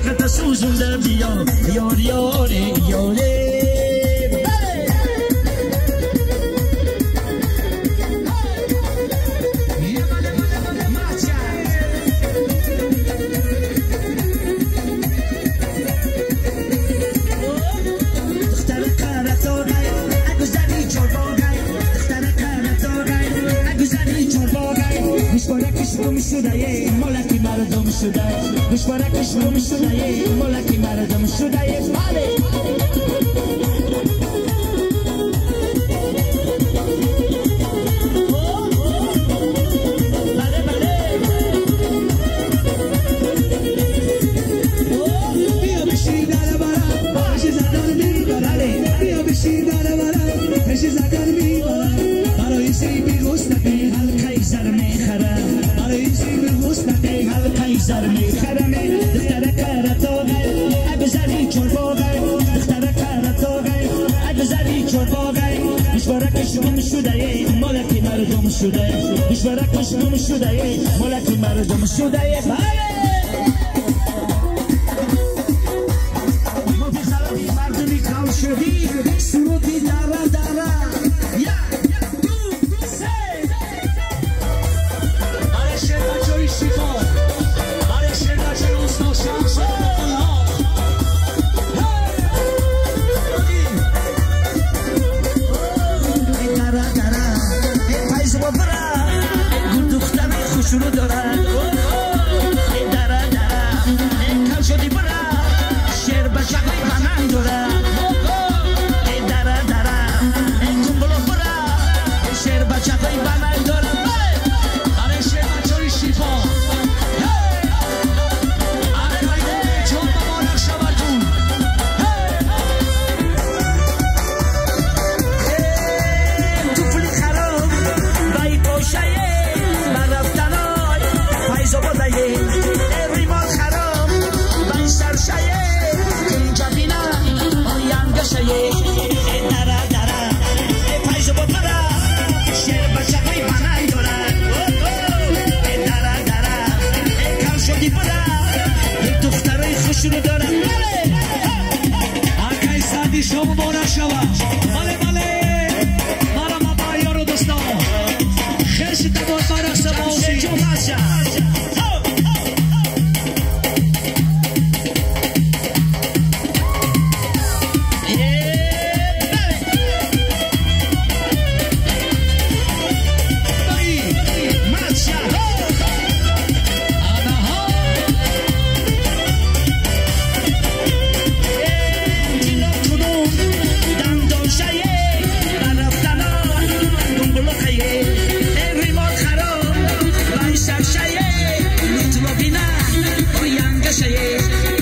عشقت سوزونده بیا یار یاره یاره شده ملکی مردم شده مشورکش روم شده ملکی مردم شده بله بیا بشی در برم هشی زدن میبرم بیا بشی در برم هشی زدن میبرم برای سیبی گستقی حلقه زر میخرم زر میخرمه دختر کرتاغه اگه زری چرباغه دختر کرتاغه اگه زری چرباغه مشورکش روم شده ملکی مردم شده مشورکش روم شده ملکی مردم شده مفی خرابی مردمی کام شدی سرودی داره داره شروع دارد داره کل شدی برا شیر بچه پناه دارد داره کنبلو برا شیر بچه پناه دارد آره شیر بچه های شیفا آره بایده چون مبارک شبتون توفلی خراب بای پوشه ریمال خرام بای سرشایه اینجا بینا آینده شایه داره پایزو با پرا شیر بچه های بنای دارد داره کل شدی برا یک دخترای خوش رو دارد آکای سادی شما بارا شوا بله مرا مبایی رو دوستان خیلی تبار بارا سباوشی جو باشا شایه